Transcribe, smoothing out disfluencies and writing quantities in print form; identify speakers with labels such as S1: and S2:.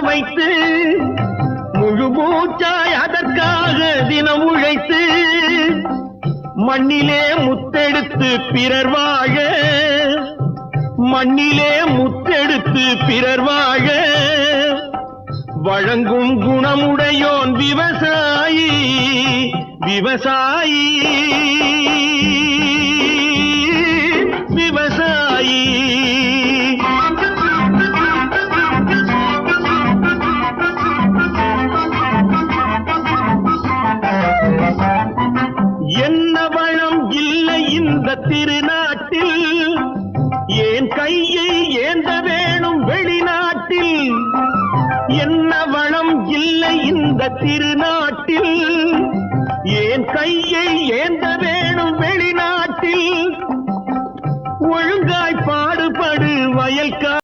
S1: வைத்து முழு மூச்சாய் அதற்காக தினம் உழைத்து மண்ணிலே முத்தெடுத்து பிறர் வாழ மண்ணிலே முத்தெடுத்து பிறர் வாழ வழங்கும் குணமுடையோன் விவசாயி விவசாயி விவசாயி என்ன வளம் இல்லை இந்த திருநாட்டில் ஏன் கையை ஏந்த வேணும் வெளிநாட்டில் என்ன வளம் இல்லை இந்த திருநாட்டில்